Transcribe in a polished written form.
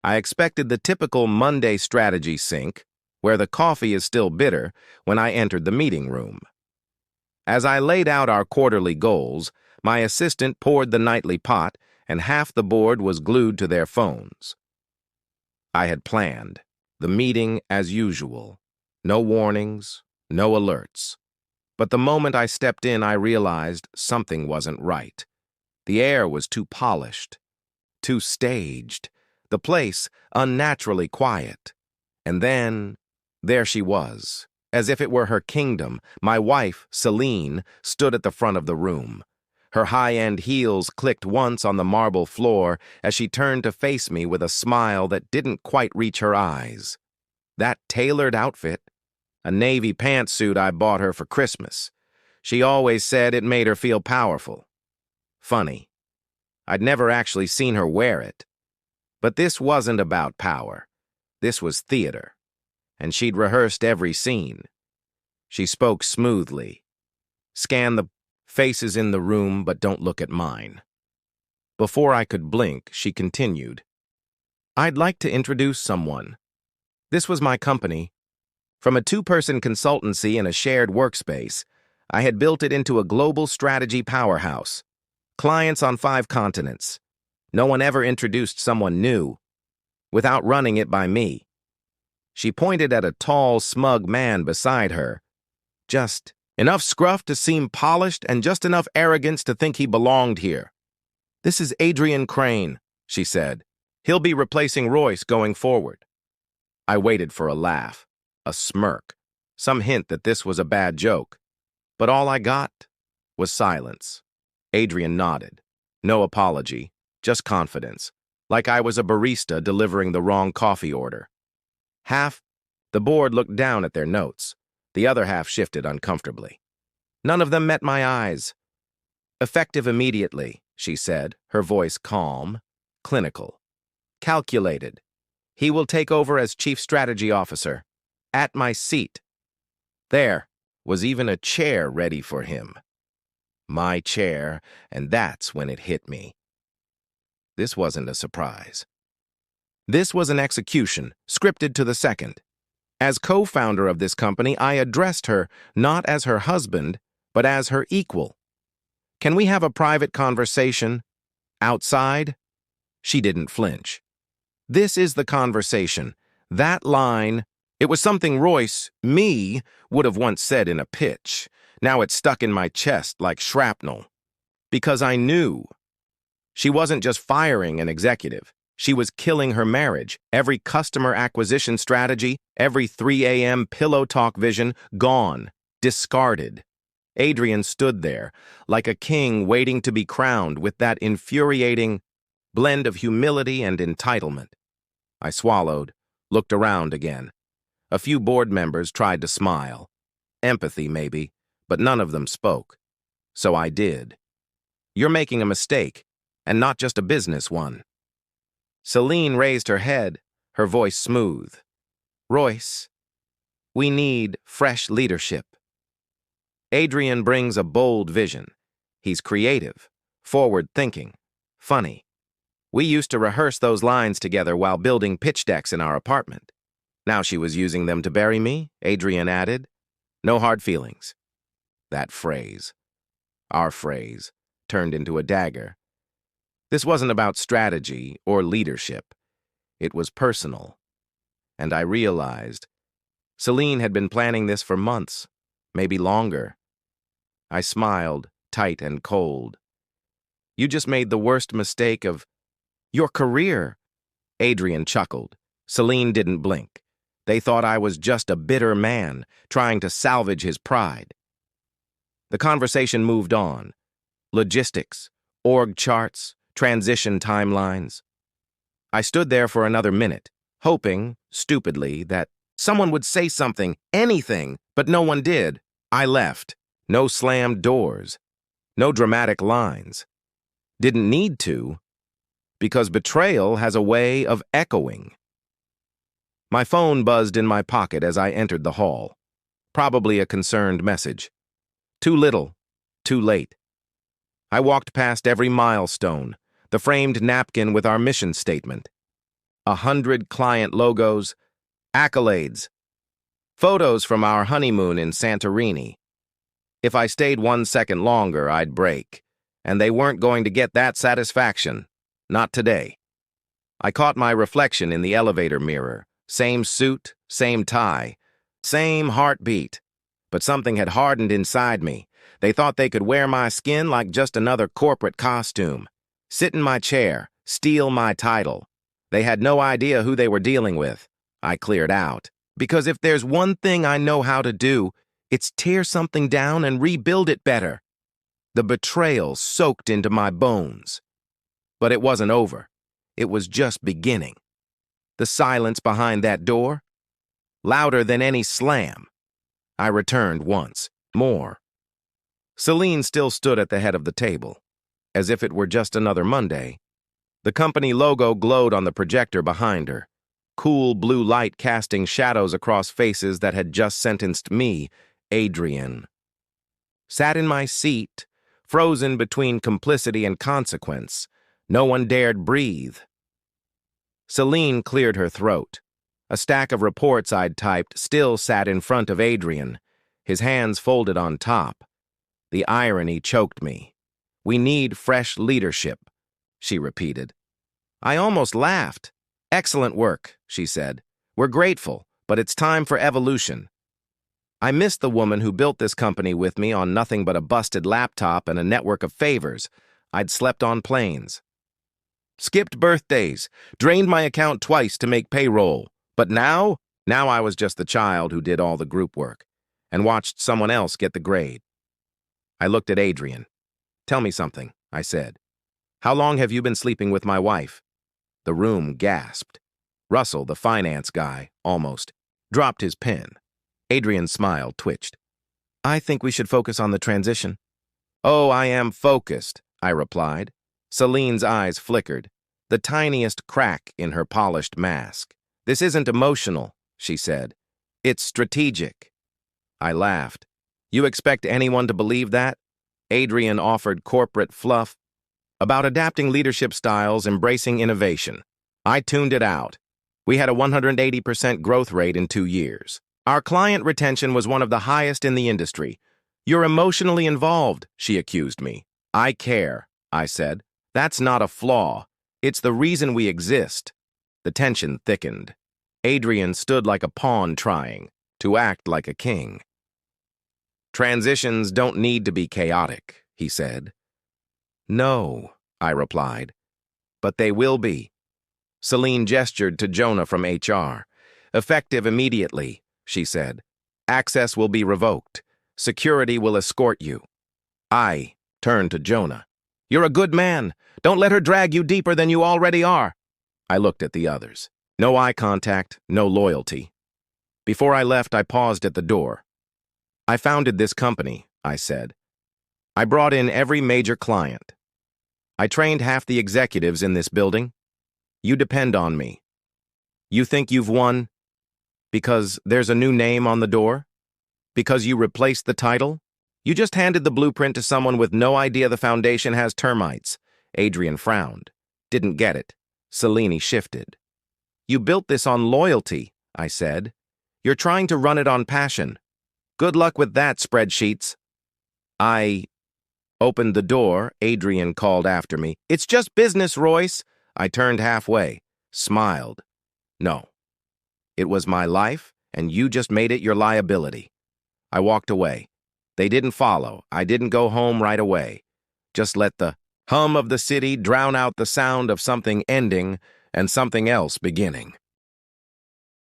I expected the typical Monday strategy sink, where the coffee is still bitter, when I entered the meeting room. As I laid out our quarterly goals, my assistant poured the nightly pot, and half the board was glued to their phones. I had planned. The meeting as usual. No warnings, no alerts. But the moment I stepped in, I realized something wasn't right. The air was too polished, too staged, the place unnaturally quiet. And then, there she was, as if it were her kingdom. My wife, Celine, stood at the front of the room. Her high-end heels clicked once on the marble floor as she turned to face me with a smile that didn't quite reach her eyes. That tailored outfit, a navy pantsuit I bought her for Christmas. She always said it made her feel powerful. Funny. I'd never actually seen her wear it. But this wasn't about power. This was theater. And she'd rehearsed every scene. She spoke smoothly. Scan the faces in the room, but don't look at mine. Before I could blink, she continued. I'd like to introduce someone. This was my company. From a two-person consultancy in a shared workspace, I had built it into a global strategy powerhouse. Clients on 5 continents. No one ever introduced someone new, without running it by me. She pointed at a tall, smug man beside her. Just enough scruff to seem polished and just enough arrogance to think he belonged here. This is Adrian Crane, she said. He'll be replacing Royce going forward. I waited for a laugh, a smirk, some hint that this was a bad joke. But all I got was silence. Adrian nodded. No apology, just confidence, like I was a barista delivering the wrong coffee order. Half the board looked down at their notes. The other half shifted uncomfortably. None of them met my eyes. Effective immediately, she said, her voice calm, clinical. Calculated. He will take over as Chief Strategy Officer. At my seat. There was even a chair ready for him. My chair, and that's when it hit me. This wasn't a surprise. This was an execution, scripted to the second. As co-founder of this company, I addressed her not as her husband, but as her equal. Can we have a private conversation? Outside? She didn't flinch. This is the conversation. That line, it was something Royce, me, would have once said in a pitch. Now it's stuck in my chest like shrapnel. Because I knew. She wasn't just firing an executive. She was killing her marriage. Every customer acquisition strategy, every 3 a.m. pillow talk vision, gone, discarded. Adrian stood there, like a king waiting to be crowned with that infuriating blend of humility and entitlement. I swallowed, looked around again. A few board members tried to smile. Empathy, maybe, but none of them spoke. So I did. You're making a mistake, and not just a business one. Celine raised her head, her voice smooth. Royce, we need fresh leadership. Adrian brings a bold vision. He's creative, forward-thinking, funny. We used to rehearse those lines together while building pitch decks in our apartment. Now she was using them to bury me, Adrian added. No hard feelings. That phrase, our phrase, turned into a dagger. This wasn't about strategy or leadership. It was personal. And I realized Celine had been planning this for months, maybe longer. I smiled, tight and cold. You just made the worst mistake of your career. Adrian chuckled. Celine didn't blink. They thought I was just a bitter man, trying to salvage his pride. The conversation moved on. Logistics, org charts, transition timelines. I stood there for another minute, hoping, stupidly, that someone would say something, anything, but no one did. I left. No slammed doors. No dramatic lines. Didn't need to, because betrayal has a way of echoing. My phone buzzed in my pocket as I entered the hall. Probably a concerned message. Too little, too late. I walked past every milestone, the framed napkin with our mission statement. 100 client logos, accolades, photos from our honeymoon in Santorini. If I stayed 1 second longer, I'd break, and they weren't going to get that satisfaction. Not today. I caught my reflection in the elevator mirror. Same suit, same tie, same heartbeat. But something had hardened inside me. They thought they could wear my skin like just another corporate costume. Sit in my chair, steal my title. They had no idea who they were dealing with. I cleared out. Because if there's one thing I know how to do, it's tear something down and rebuild it better. The betrayal soaked into my bones. But it wasn't over. It was just beginning. The silence behind that door, louder than any slam. I returned once, more. Celine still stood at the head of the table, as if it were just another Monday. The company logo glowed on the projector behind her, cool blue light casting shadows across faces that had just sentenced me, Adrian. Sat in my seat, frozen between complicity and consequence. No one dared breathe. Celine cleared her throat. A stack of reports I'd typed still sat in front of Adrian, his hands folded on top. The irony choked me. "We need fresh leadership," she repeated. I almost laughed. "Excellent work," she said. "We're grateful, but it's time for evolution." I missed the woman who built this company with me on nothing but a busted laptop and a network of favors. I'd slept on planes. Skipped birthdays, drained my account twice to make payroll. But now I was just the child who did all the group work and watched someone else get the grade. I looked at Adrian. "Tell me something," I said. "How long have you been sleeping with my wife?" The room gasped. Russell, the finance guy, almost dropped his pen. Adrian's smile twitched. "I think we should focus on the transition." "Oh, I am focused," I replied. Celine's eyes flickered, the tiniest crack in her polished mask. "This isn't emotional," she said. "It's strategic." I laughed. "You expect anyone to believe that?" Adrian offered corporate fluff about adapting leadership styles, embracing innovation. I tuned it out. We had a 180% growth rate in 2 years. Our client retention was one of the highest in the industry. "You're emotionally involved," she accused me. "I care," I said. "That's not a flaw. It's the reason we exist." The tension thickened. Adrian stood like a pawn trying to act like a king. "Transitions don't need to be chaotic," he said. "No," I replied, "but they will be." Celine gestured to Jonah from HR. "Effective immediately," she said. "Access will be revoked. Security will escort you." I turned to Jonah. "You're a good man. Don't let her drag you deeper than you already are." I looked at the others. No eye contact, no loyalty. Before I left, I paused at the door. "I founded this company," I said. "I brought in every major client. I trained half the executives in this building. You depend on me. You think you've won because there's a new name on the door? Because you replaced the title? You just handed the blueprint to someone with no idea the foundation has termites." Adrian frowned. "Didn't get it." Celine shifted. "You built this on loyalty," I said. "You're trying to run it on passion. Good luck with that, spreadsheets." I opened the door. Adrian called after me. "It's just business, Royce." I turned halfway, smiled. "No. It was my life, and you just made it your liability." I walked away. They didn't follow. I didn't go home right away. Just let the hum of the city drown out the sound of something ending and something else beginning.